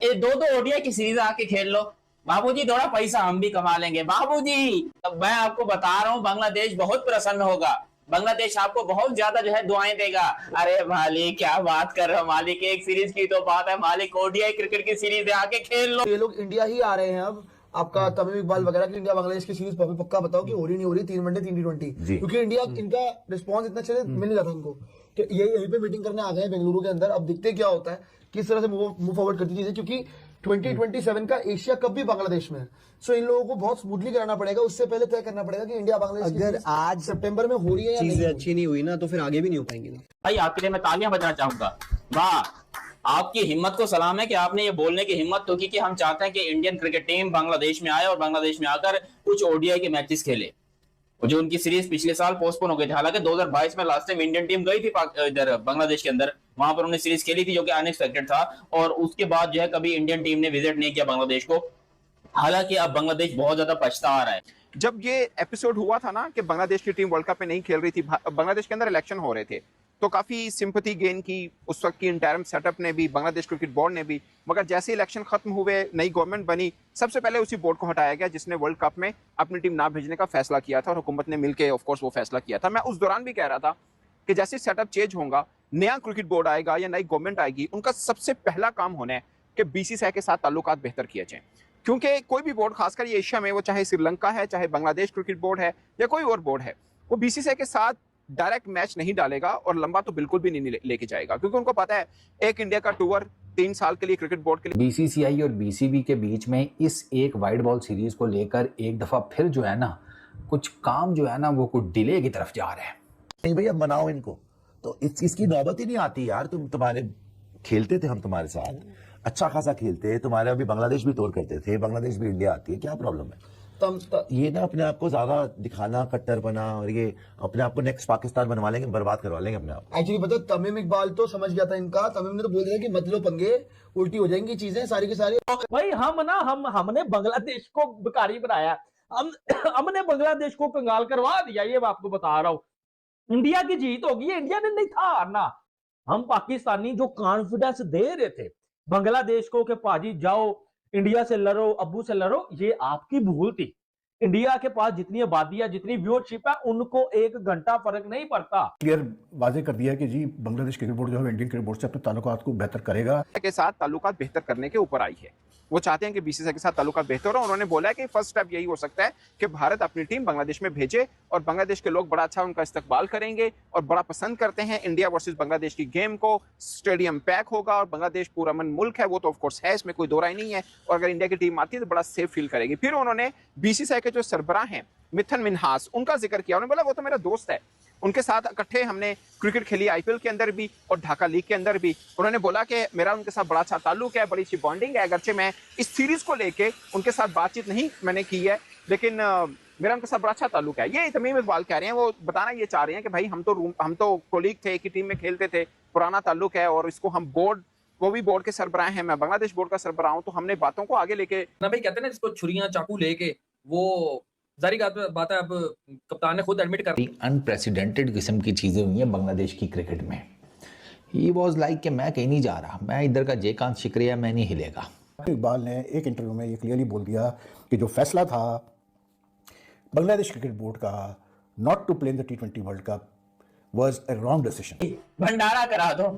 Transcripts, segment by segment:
ये दो दो ओडीआई की सीरीज आके खेल लो बाबूजी, थोड़ा पैसा हम भी कमा लेंगे बाबूजी। अब मैं आपको बता रहा हूँ बांग्लादेश बहुत प्रसन्न होगा, बांग्लादेश आपको बहुत ज्यादा जो है दुआएं देगा। अरे मालिक क्या बात कर रहे हो मालिक, एक सीरीज की तो बात है मालिक, ओडीआई क्रिकेट की सीरीज है आके खेल लो। ये लोग इंडिया ही आ रहे हैं अब। आपका तमीम इकबाल वगैरह की इंडिया बांग्लादेश की सीरीज पक्का बताओ कि हो रही नहीं हो रही, 3 वनडे 3 T20, क्योंकि इंडिया इनका रिस्पांस इतना अच्छे से मिल नहीं रहा था इनको कि ये यहीं पे मीटिंग करने आ गए हैं बेंगलुरु के अंदर। अब देखते क्या होता है, किस तरह से मूव फॉरवर्ड करती चीजें, क्योंकि 2027 का एशिया कप भी बांग्लादेश में है। सो इन लोगों को बहुत स्मूथली कराना पड़ेगा, उससे पहले तय करना पड़ेगा कि इंडिया बांग्लादेश अगर आज सितंबर में हो रही है या चीजें नहीं। अच्छी नहीं हुई ना तो फिर आगे भी नहीं हो पाएंगी ना। भाई आपके लिए मैं तालियां बजाना चाहूंगा, वाह आपकी हिम्मत को सलाम है कि आपने ये बोलने की हिम्मत तो की कि हम चाहते हैं कि इंडियन क्रिकेट टीम बांग्लादेश में आए और बांग्लादेश में आकर कुछ ओडीआई के मैचेस खेले। जो उनकी सीरीज पिछले साल पोस्टपोन हो गई थी, हालांकि 2022 में लास्ट टाइम इंडियन टीम गई थी इधर बांग्लादेश के अंदर, वहां पर उन्होंने सीरीज खेली थी जो कि अनएक्सपेक्टेड था, और उसके बाद जो है कभी इंडियन टीम ने विजिट नहीं किया बांग्लादेश को। हालांकि अब बांग्लादेश बहुत ज्यादा पछता आ रहा है। जब ये एपिसोड हुआ था ना कि बांग्लादेश की टीम वर्ल्ड कप में नहीं खेल रही थी, बांग्लादेश के अंदर इलेक्शन हो रहे थे, तो काफी सिंपैथी गेन की उस वक्त की इंटरिम सेटअप ने भी, बांग्लादेश क्रिकेट बोर्ड ने भी। मगर जैसे इलेक्शन खत्म हुए, नई गवर्नमेंट बनी, सबसे पहले उसी बोर्ड को हटाया गया जिसने वर्ल्ड कप में अपनी टीम ना भेजने का फैसला किया था, और हुकूमत ने मिलकर ऑफ कोर्स वो फैसला किया था। मैं उस दौरान भी कह रहा था कि जैसे सेटअप चेंज होगा, नया क्रिकेट बोर्ड आएगा या नई गवर्नमेंट आएगी, उनका सबसे पहला काम होना है कि बीसीसीआई के साथ ताल्लुकात बेहतर किए जाएं। क्योंकि कोई भी बोर्ड, खासकर ये एशिया में, वो चाहे श्रीलंका है, चाहे बांग्लादेश क्रिकेट बोर्ड है या कोई और बोर्ड है, वो बीसीसीआई के साथ डायरेक्ट मैच नहीं डालेगा और लंबा तो बिल्कुल भी नहीं लेके जाएगा, क्योंकि उनको पता है एक इंडिया का टूर 3 साल के लिए क्रिकेट बोर्ड के लिए। बीसीसीआई और बीसीबी के बीच में इस एक वाइड बॉल सीरीज को लेकर एक दफा फिर जो है ना, कुछ काम जो है ना वो कुछ डिले की तरफ जा रहे हैं। नहीं भैया बनाओ इनको, तो इसकी नौबत ही नहीं आती यार। तुम्हारे खेलते थे हम तुम्हारे साथ, अच्छा खासा खेलते, तुम्हारे अभी बांग्लादेश भी टूर करते थे, बांग्लादेश भी इंडिया आती है, क्या प्रॉब्लम है? ये ना अपने आप को ज्यादा दिखाना, कट्टरपना, और ये अपने आप को नेक्स्ट पाकिस्तान बनवा लेंगे, बर्बाद करवा लेंगे अपने आप। एक्चुअली पता, तमीम इकबाल तो समझ गया था इनका। तमीम ने तो बोल दिया कि मत लो पंगे, उल्टी हो जाएंगी चीजें सारी की सारी। भाई हमने बांग्लादेश को भिखारी बनाया, हमने बांग्लादेश को कंगाल करवा दिया, ये मैं आपको बता रहा हूँ। इंडिया की जीत होगी, इंडिया ने नहीं था हारना। हम पाकिस्तानी जो कॉन्फिडेंस दे रहे थे बांग्लादेश को कि पाजी जाओ इंडिया से लड़ो, अब्बू से लड़ो, ये आपकी भूल थी। इंडिया के पास जितनी आबादी है, जितनी व्यूअरशिप है, उनको 1 घंटा फर्क नहीं पड़ता। क्लियर वाजे कर दिया कि जी बांग्लादेश क्रिकेट बोर्ड जो है इंडियन क्रिकेट बोर्ड से अपने ताल्लुकात को बेहतर करेगा, के साथ ताल्लुकात बेहतर करने के ऊपर आई है। वो चाहते हैं कि बीसीसीआई के साथ ताल्लुकात बेहतर हो। उन्होंने बोला है कि फर्स्ट स्टेप यही हो सकता है कि भारत अपनी टीम बांग्लादेश में भेजे, और बांग्लादेश के लोग बड़ा अच्छा उनका इस्तकबाल करेंगे और बड़ा पसंद करते हैं इंडिया वर्सेस बांग्लादेश की गेम को। स्टेडियम पैक होगा और बांग्लादेश पूरा अमन मुल्क है, वो तो ऑफ कोर्स है, इसमें कोई दो राय नहीं है। और अगर इंडिया की टीम आती है तो बड़ा सेफ फील करेगी। फिर उन्होंने बीसीसीआई के जो सरबराह हैं मिथन मिन्हास, उनका जिक्र किया। उन्होंने बोला वो तो मेरा दोस्त है, उनके साथ इकट्ठे हमने क्रिकेट खेली आईपीएल के अंदर भी और ढाका लीग के अंदर भी। उन्होंने बोला कि मेरा उनके साथ बड़ा अच्छा ताल्लुक है, बड़ी अच्छी बॉन्डिंग है। अगरचे मैं इस सीरीज को लेके उनके साथ बातचीत नहीं मैंने की है, लेकिन मेरा उनके साथ बड़ा अच्छा ताल्लुक है। ये तमीम इकबाल कह रहे हैं, वो बताना ये चाह रहे हैं कि भाई हम तो कोलीग थे, एक ही टीम में खेलते थे, पुराना ताल्लुक है, और इसको हम बोर्ड, वो भी बोर्ड के सरबराह हैं, मैं बांग्लादेश बोर्ड का सरबराह हूं, तो हमने बातों को आगे लेके ना भाई कहते हैं ना जिसको छुरियां चाकू लेके, वो जारी बात है। अब कप्तान ने खुद एडमिट कर अनप्रेसिडेंटेड किस्म की चीजें हुई हैं बांग्लादेश की क्रिकेट में। ही वाज लाइक कि मैं कहीं नहीं जा रहा, मैं इधर का जयकांत शिकरिया मैं नहीं हिलेगा। इकबाल ने एक इंटरव्यू में ये क्लियरली बोल दिया कि जो फैसला था बांग्लादेश क्रिकेट बोर्ड का not to play in the T20 world cup was a wrong decision. भंडारा करा दो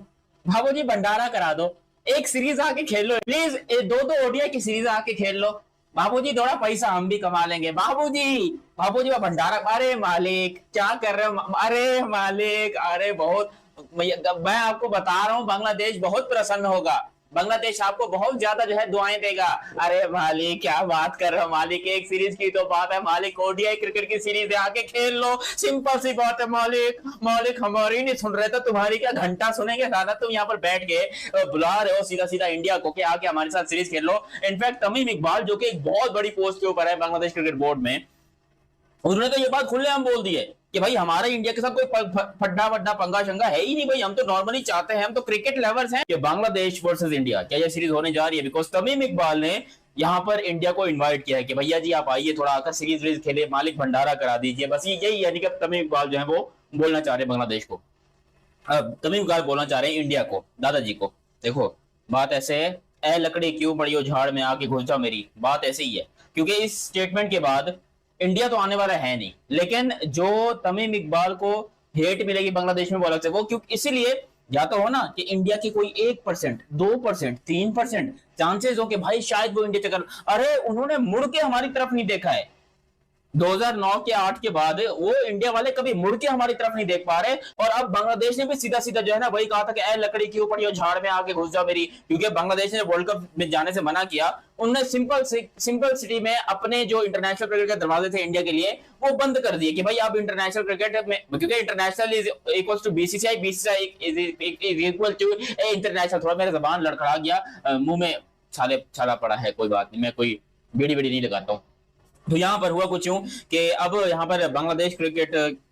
बाबूजी, भंडारा करा दो, एक सीरीज आके खेल लो प्लीज, दो दो ओडीआई की सीरीज आके खेल लो बाबूजी, थोड़ा पैसा हम भी कमा लेंगे बाबूजी। बाबूजी वो भंडारा, अरे मालिक क्या कर रहे हो, अरे मालिक, अरे बहुत, मैं आपको बता रहा हूँ बांग्लादेश बहुत प्रसन्न होगा, बांग्लादेश आपको बहुत ज्यादा जो है दुआएं देगा। अरे मालिक क्या बात कर रहे हो मालिक, एक सीरीज की तो बात है मालिक, ओडीआई क्रिकेट की सीरीज है आके खेल लो, सिंपल सी बात है मालिक। मालिक हमारी नहीं सुन रहे तो तुम्हारी क्या घंटा सुनेंगे दादा, तुम यहाँ पर बैठ के बुला रहे हो सीधा सीधा इंडिया को कि आके हमारे साथ सीरीज खेल लो। इनफैक्ट तमीम इकबाल जो कि एक बहुत बड़ी पोस्ट के ऊपर है बांग्लादेश क्रिकेट बोर्ड में, उन्होंने तो ये बात खुलेआम बोल दी है कि भाई हमारे इंडिया के साथ कोई फड्डा वड्डा पंगा शंगा है ही नहीं भाई, हम तो नॉर्मली चाहते हैं, हम तो क्रिकेट लवर्स हैं कि बांग्लादेश वर्सेस इंडिया क्या ये सीरीज होने जा रही है। बिकॉज तमीम इकबाल ने यहाँ पर इंडिया को इनवाइट किया है कि भैया जी आप आइए, थोड़ा आकर सीरीज वीरीज खेले, मालिक भंडारा करा दीजिए, बस यही यानी कि तमीम इकबाल जो है वो बोलना चाह रहे हैं बांग्लादेश को। अब तमीम इकबाल बोलना चाह रहे हैं इंडिया को, दादाजी को, देखो बात ऐसे है ए लकड़ी क्यों पड़ी हो झाड़ में आके घुस जाओ मेरी, बात ऐसी ही है। क्योंकि इस स्टेटमेंट के बाद इंडिया तो आने वाला है नहीं, लेकिन जो तमीम इकबाल को हेट मिलेगी बांग्लादेश में वो अलग से, वो क्यों इसीलिए या तो हो ना कि इंडिया की कोई 1%, 2%, 3% चांसेस हो कि भाई शायद वो इंडिया चक्कर, अरे उन्होंने मुड़ के हमारी तरफ नहीं देखा है। 2009 के 8 के बाद वो इंडिया वाले कभी मुड़ के हमारी तरफ नहीं देख पा रहे, और अब बांग्लादेश ने भी सीधा सीधा जो है ना वही कहा था कि ए लकड़ी क्यों पड़ी और झाड़ में आके घुस जाओ मेरी। क्योंकि बांग्लादेश ने वर्ल्ड कप में जाने से मना किया, उन्होंने सिंपल सिटी में अपने जो इंटरनेशनल क्रिकेट के दरवाजे थे इंडिया के लिए वो बंद कर दिए कि भाई आप इंटरनेशनल क्रिकेट में, क्योंकि international is equal to BCCI, BCCI is equal to international. थोड़ा मेरा जबान लड़खड़ा गया, मुंह में छाला पड़ा है, कोई बात नहीं, मैं कोई बीड़ी नहीं लगाता हूँ। तो यहाँ पर हुआ कुछ यूं कि अब यहाँ पर बांग्लादेश क्रिकेट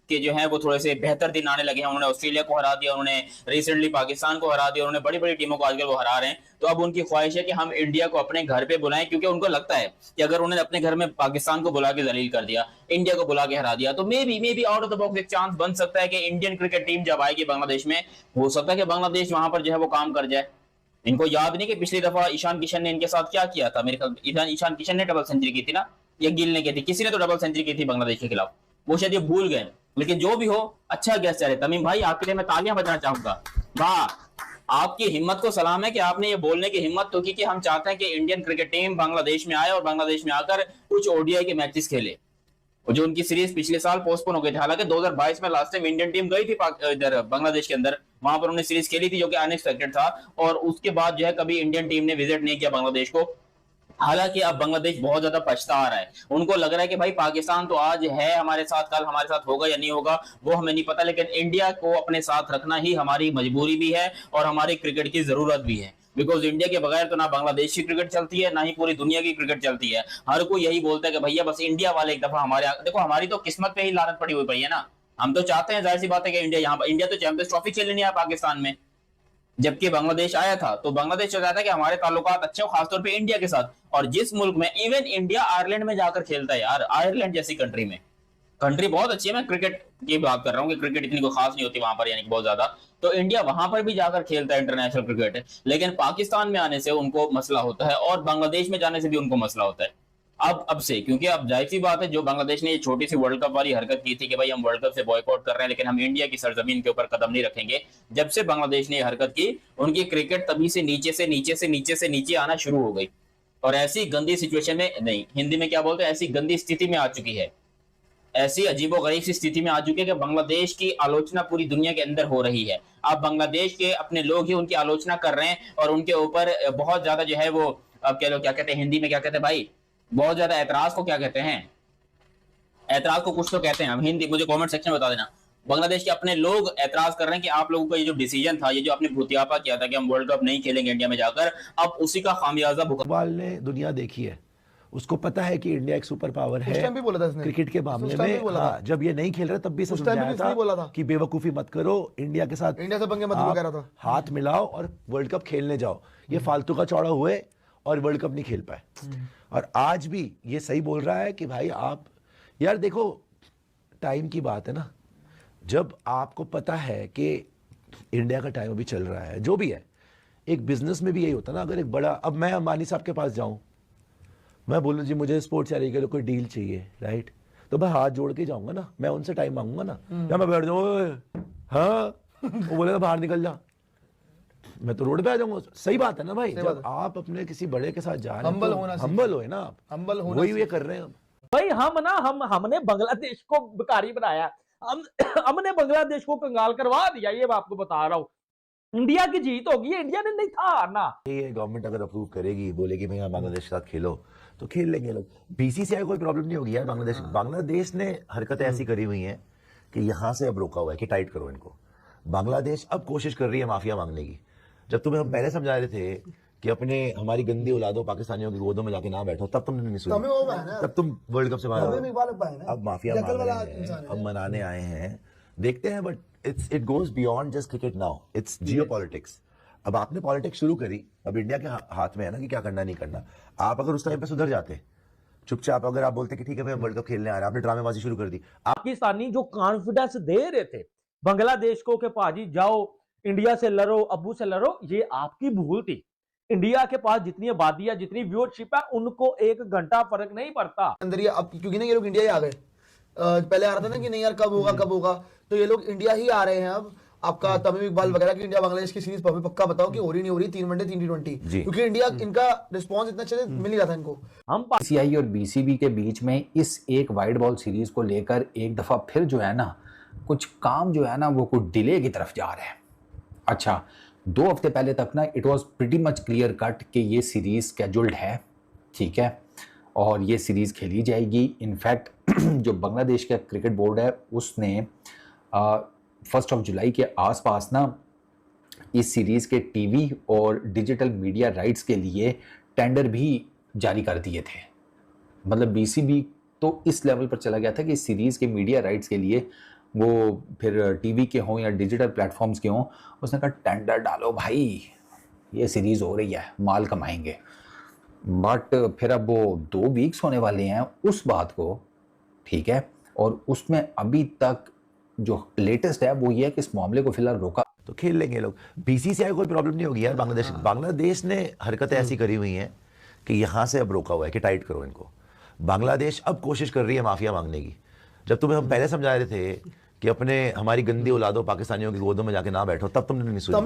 के जो है वो थोड़े से बेहतर दिन आने लगे हैं। उन्होंने ऑस्ट्रेलिया को हरा दिया, उन्होंने रिसेंटली पाकिस्तान को हरा दिया, उन्होंने बड़ी बड़ी टीमों को आजकल वो हरा रहे हैं। तो अब उनकी ख्वाहिश है कि हम इंडिया को अपने घर पे बुलाएं, क्योंकि उनको लगता है कि अगर उन्होंने अपने घर में पाकिस्तान को बुला के जलील कर दिया, इंडिया को बुला के हरा दिया, तो may be out of the box एक चांस बन सकता है कि इंडियन क्रिकेट टीम जब आएगी बांग्लादेश में, हो सकता है कि बांग्लादेश वहां पर जो है वो काम कर जाए। इनको याद नहीं कि पिछली दफा ईशान किशन ने इनके साथ क्या किया था। मेरे ख्याल ईशान किशन ने डबल सेंचुरी की थी ना, या गिल ने की थी, किसी ने तो डबल सेंचुरी की थी बांग्लादेश के खिलाफ, वो शायद ये भूल गए। लेकिन जो भी हो, अच्छा गेस्ट है तमीम भाई, आपके लिए मैं तालियां बजाना चाहूंगा। वाह, आपकी हिम्मत को सलाम है कि आपने ये बोलने की हिम्मत तो की कि हम चाहते हैं कि इंडियन क्रिकेट टीम बांग्लादेश में आए और बांग्लादेश में आकर कुछ ओडीआई के मैचेस खेले। और जो उनकी सीरीज पिछले साल पोस्टपोन हो गई थी, हालांकि 2022 में लास्ट टाइम इंडियन टीम गई थी इधर बांग्लादेश के अंदर, वहां पर उन्होंने सीरीज खेली थी जो कि अनएक्सपेक्टेड था, और उसके बाद जो है कभी इंडियन टीम ने विजिट नहीं किया बांग्लादेश को। हालांकि अब बांग्लादेश बहुत ज्यादा पछता रहा है, उनको लग रहा है कि भाई पाकिस्तान तो आज है हमारे साथ, कल हमारे साथ होगा या नहीं होगा वो हमें नहीं पता, लेकिन इंडिया को अपने साथ रखना ही हमारी मजबूरी भी है और हमारी क्रिकेट की जरूरत भी है। बिकॉज इंडिया के बगैर तो ना बांग्लादेश की क्रिकेट चलती है, ना ही पूरी दुनिया की क्रिकेट चलती है। हर कोई यही बोलता है कि भैया बस इंडिया वाले एक दफा हमारे, देखो हमारी तो किस्मत पे ही लानत पड़ी हुई पड़ी है ना। हम तो चाहते हैं, जाहिर सी बात है कि इंडिया तो चैंपियंस ट्रॉफी खेलने नहीं आया पाकिस्तान में, जबकि बांग्लादेश आया था। तो बांग्लादेश चाहता है कि हमारे ताल्लुकात अच्छे हो, खासतौर पे इंडिया के साथ। और जिस मुल्क में इवन इंडिया आयरलैंड में जाकर खेलता है यार, आयरलैंड जैसी कंट्री में, कंट्री बहुत अच्छी है, मैं क्रिकेट की बात कर रहा हूँ कि क्रिकेट इतनी कोई खास नहीं होती वहां पर, यानी कि बहुत ज्यादा, तो इंडिया वहां पर भी जाकर खेलता है इंटरनेशनल क्रिकेट। लेकिन पाकिस्तान में आने से उनको मसला होता है और बांग्लादेश में जाने से भी उनको मसला होता है अब से, क्योंकि अब जाहिर सी बात है जो बांग्लादेश ने ये छोटी सी वर्ल्ड कप वाली हरकत की थी कि भाई हम वर्ल्ड कप से बॉयकॉट कर रहे हैं, लेकिन हम इंडिया की सरजमीन के ऊपर कदम नहीं रखेंगे, जब से बांग्लादेश ने ये हरकत की उनकी क्रिकेट तभी से नीचे आना शुरू हो गई। और ऐसी गंदी सिचुएशन में, नहीं हिंदी में क्या बोलते हैं, ऐसी गंदी स्थिति में आ चुकी है, ऐसी अजीबोगरीब सी स्थिति में आ चुकी है कि बांग्लादेश की आलोचना पूरी दुनिया के अंदर हो रही है। अब बांग्लादेश के अपने लोग ही उनकी आलोचना कर रहे हैं और उनके ऊपर बहुत ज्यादा जो है वो, अब क्या कहते हैं हिंदी में, क्या कहते हैं भाई, बहुत ज्यादा ऐतराज को क्या कहते हैं, ऐतराज को कुछ तो कहते हैं, हम हिंदी मुझे कमेंट सेक्शन में बता देना। बांग्लादेश के अपने लोग ऐतराज कर रहे हैं कि आप लोगों का ये जो डिसीजन था, ये जो आपने भूतियापा किया था कि हम वर्ल्ड कप नहीं खेलेंगे इंडिया में जाकर, अब उसी का खामियाजा इकबाल ने दुनिया देखी है, उसको पता है कि इंडिया एक सुपर पावर है। उस टाइम भी बोला था इसने, क्रिकेट के मामले में। हाँ, जब ये नहीं खेल रहे तब भी उस टाइम भी इसने बोला था कि बेवकूफी मत करो, इंडिया के साथ इंडिया से पंगे मत लो, कह रहा था, हाथ मिलाओ और वर्ल्ड कप खेलने जाओ। ये फालतू का चौड़ा हुए और वर्ल्ड कप नहीं खेल पाए। और आज भी ये सही बोल रहा है कि भाई आप, यार देखो टाइम की बात है ना, जब आपको पता है कि इंडिया का टाइम अभी चल रहा है, जो भी है, एक बिजनेस में भी यही होता है ना। अगर एक बड़ा, अब मैं अंबानी साहब के पास जाऊं, मैं बोलूं जी मुझे स्पोर्ट्स चाहिए के लिए कोई डील चाहिए, राइट, तो मैं हाथ जोड़ के जाऊंगा ना, मैं उनसे टाइम मांगूंगा ना, या मैं बैठ जाऊँ, हाँ वो बोलेगा बाहर निकल जा, मैं तो रोड पे आ जाऊंगा। सही बात है ना भाई, जब आप अपने किसी बड़े के साथ जा रहे हैं, हम्बल हो ना आप, हम्बल होना, वही ये कर रहे हैं भाई। हमने बांग्लादेश को भिखारी बनाया, हमने बांग्लादेश को कंगाल करवा दिया, ये मैं आपको बता रहा हूँ। इंडिया की जीत होगी, इंडिया ने नहीं था हारना। ये गवर्नमेंट अगर अप्रूव करेगी, बोलेगी भैया बांग्लादेश के साथ खेलो, तो खेल लेंगे लोग। बीसीसीआई कोई प्रॉब्लम नहीं होगी यार। बांग्लादेश ने हरकतें ऐसी करी हुई हैं कि यहां से अब रोका हुआ है कि टाइट करो इनको। बांग्लादेश अब कोशिश कर रही है माफिया मांगने की। जब तुम्हें हम पहले समझा रहे थे कि अपने हमारी गंदी औलादों पाकिस्तानियों की गोदों में जाके ना बैठो, तब तुमने नहीं सुना, तब तुम वर्ल्ड कप से बाहर। अब माफिया मांग रहे हैं, अब मनाने आए हैं, देखते हैं। But it goes beyond just cricket now, it's geopolitics. अब आपने पॉलिटिक्स शुरू करी, अब इंडिया के हाथ में है ना कि क्या करना नहीं करना। आप अगर उस टाइम पे सुधर जाते चुपचाप, अगर आप बोलते कि ठीक है भाई हम वर्ल्ड कप खेलने आ रहे हैं, आपने ड्रामेबाजी शुरू कर दी। पाकिस्तानी जो कॉन्फिडेंस दे रहे थे बांग्लादेश को कि पाजी जाओ इंडिया से लड़ो, अब्बू से लड़ो, ये आपकी भूल थी। इंडिया के पास जितनी आबादी है, जितनी व्यूअरशिप है, उनको 1 घंटा फर्क नहीं पड़ता। अंदर ये अब क्योंकि ना ये लोग इंडिया ही आ गए। पहले आ रहा था ना कि नहीं यार कब होगा, तो ये लोग इंडिया ही आ रहे हैं अब। आपका तमीम इकबाल वगैरह की इंडिया बांग्लादेश की सीरीज पक्का बताओ कि हो रही नहीं हो रही, 3 वनडे 3 T20, क्योंकि इंडिया इनका रिस्पॉन्स इतना अच्छा मिल नहीं रहा था इनको। हम बीसीसीआई और बीसीबी के बीच में इस एक वाइड बॉल सीरीज को लेकर एक दफा फिर जो है ना कुछ काम जो है ना वो कुछ डिले की तरफ जा रहे हैं। अच्छा, 2 हफ्ते पहले तक ना it was pretty much clear cut कि ये सीरीज स्केड्यूल्ड है, ठीक है, और ये सीरीज खेली जाएगी। इनफैक्ट जो बांग्लादेश का क्रिकेट बोर्ड है उसने 1 जुलाई के आसपास ना इस सीरीज़ के टीवी और डिजिटल मीडिया राइट्स के लिए टेंडर भी जारी कर दिए थे। मतलब बीसीबी तो इस लेवल पर चला गया था कि इस सीरीज़ के मीडिया राइट्स के लिए वो फिर टीवी के हों या डिजिटल प्लेटफॉर्म्स के हों, उसने कहा टेंडर डालो भाई, ये सीरीज़ हो रही है, माल कमाएंगे। बट फिर अब वो 2 वीक्स होने वाले हैं उस बात को, ठीक है, और उसमें अभी तक जो लेटेस्ट है वो ये है कि इस मामले को फिलहाल रोका। तो खेल लेंगे लोग, बीसीसीआई को कोई प्रॉब्लम नहीं होगी यार। बांग्लादेश ने हरकतें ऐसी करी हुई हैं कि यहाँ से अब रोका हुआ है कि टाइट करो इनको। बांग्लादेश अब कोशिश कर रही है माफिया मांगने की। जब तुम्हें हम पहले समझा रहे थे कि हमारी गंदी औलादों पाकिस्तानियों की गोदों में जाके ना बैठो, तब तुमने नहीं सुनी,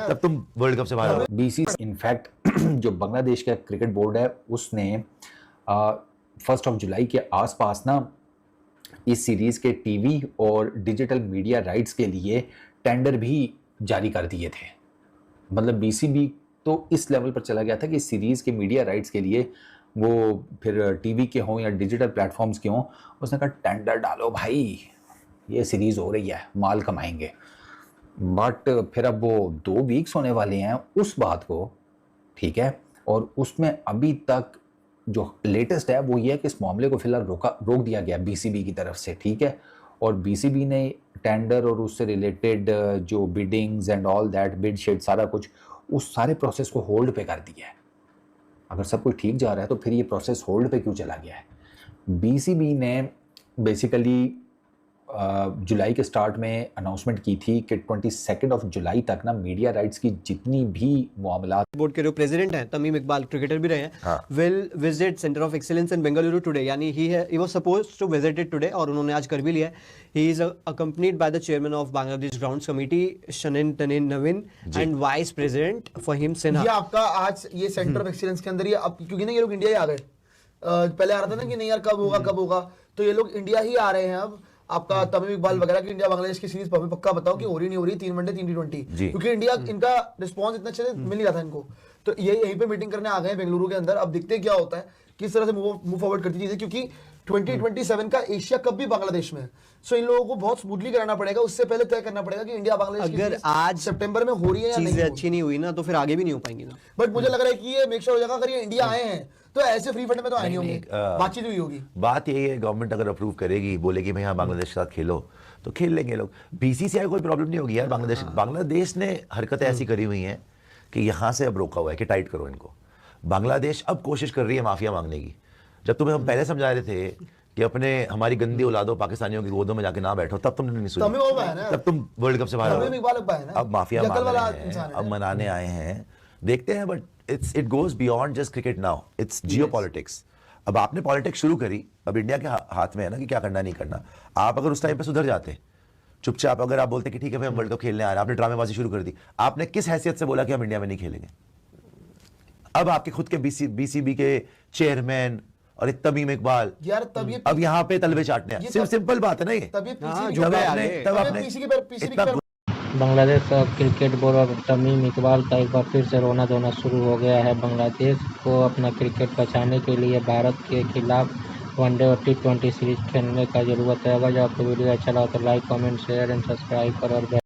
तब तुम वर्ल्ड कप से बाहर हो। बीसीसीआई इनफैक्ट जो बांग्लादेश का क्रिकेट बोर्ड है उसने 1 जुलाई के आसपास ना इस सीरीज़ के टीवी और डिजिटल मीडिया राइट्स के लिए टेंडर भी जारी कर दिए थे। मतलब बीसीबी तो इस लेवल पर चला गया था कि इस सीरीज़ के मीडिया राइट्स के लिए वो फिर टीवी के हों या डिजिटल प्लेटफॉर्म्स के हों, उसने कहा टेंडर डालो भाई, ये सीरीज़ हो रही है, माल कमाएंगे। बट फिर अब वो 2 वीक्स होने वाले हैं उस बात को, ठीक है, और उसमें अभी तक जो लेटेस्ट है वो ये है कि इस मामले को फिलहाल रोक दिया गया बीसीबी की तरफ से, ठीक है, और बीसीबी ने टेंडर और उससे रिलेटेड जो biddings and all that, bid shade, सारा कुछ, उस सारे प्रोसेस को होल्ड पे कर दिया है। अगर सब कुछ ठीक जा रहा है तो फिर ये प्रोसेस होल्ड पे क्यों चला गया है? बीसीबी ने बेसिकली जुलाई के स्टार्ट में अनाउंसमेंट की थी कि 22 जुलाई तक ना मीडिया राइट्स की जितनी भी मामलात। बोर्ड के जो प्रेसिडेंट हैं तमीम इकबाल, क्रिकेटर भी रहे हैं, will visit centre of excellence in Bengaluru today, यानी he was supposed to visit it today और उन्होंने आज कर भी लिया है। He is accompanied by the chairman of Bangladesh grounds committee Shaneen Tanin Naveen and vice president Fahim Sinha. ये आपका आज ये सेंटर ऑफ एक्सीलेंस के अंदर, ये अब क्योंकि ना ये लोग इंडिया ही आ गए। पहले आ रहा था ना कि नहीं यार कब होगा, तो ये लोग इंडिया ही आ रहे हैं अब। आपका तमीम इकबाल वगैरह की इंडिया बांग्लादेश की सीरीज पक्का बताओ कि हो रही नहीं हो रही, 3 वनडे 3 T20, क्योंकि इंडिया इनका रिस्पॉन्स इतना अच्छा मिल नहीं रहा था इनको। तो यहीं पे मीटिंग करने आ गए बेंगलुरु के अंदर। अब देखते हैं क्या होता है, किस तरह से मूव फॉरवर्ड करती चीजें, क्योंकि 2027 का एशिया कप भी बांग्लादेश में है। सो इन लोगों को बहुत स्मूथली कराना पड़ेगा, उससे पहले तय करना पड़ेगा कि इंडिया बांग्लादेश अगर आज सितंबर में हो रही है या नहीं, अच्छी नहीं हुई ना तो फिर आगे भी नहीं हो पाएंगी ना। बट मुझे लग रहा है कि ये मेक श्योर हो जाएगा, अगर ये इंडिया आए हैं तो ऐसे फ्री फंड में तो आए नहीं होंगे, बातचीत हुई होगी। बात यही है, गवर्नमेंट अगर अप्रूव करेगी, बोलेगी भाई हाँ बांग्लादेश के साथ खेलो, तो खेल लेंगे लोग। बीसीसीआई को कोई प्रॉब्लम नहीं होगी यार। बांग्लादेश ने हरकतें ऐसी करी हुई हैं कि यहाँ से अब रोका हुआ है कि टाइट करो इनको। बांग्लादेश अब कोशिश कर रही है माफिया मांगने की। जब तुम्हें हम पहले समझा रहे थे कि हमारी गंदी औलादों पाकिस्तानियों की गोदों में जाके ना बैठो, तब तुमने नहीं सुनी, तब तुम वर्ल्ड कप से बाहर हो। अब माफिया मांग रहे हैं, अब मनाने आए हैं, देखते हैं। But it goes beyond just cricket now, it's geopolitics. अब आपने पॉलिटिक्स शुरू करी, अब इंडिया के हाथ में है ना कि क्या करना नहीं करना। आप अगर उस टाइम पे सुधर जाते चुपचाप, अगर आप बोलते कि ठीक है भाई हम वर्ल्ड कप खेलने आ रहे हैं, आपने ड्रामेबाजी शुरू कर दी। आपने किस हैसियत से बोला कि हम इंडिया में नहीं खेलेंगे? अब आपके खुद के बीसीबी के चेयरमैन और तमीम इकबाल यार तब ये अब यहाँ पे तलवे चाटने हैं। सिंपल बात है ना ये। बांग्लादेश क्रिकेट बोर्ड और तमीम इकबाल का एक बार फिर से रोना धोना शुरू हो गया है। बांग्लादेश को अपना क्रिकेट बचाने के लिए भारत के खिलाफ वनडे और T20 सीरीज खेलने का जरूरत है। अगर आपको वीडियो अच्छा लगा तो like, comment, share and subscribe करो और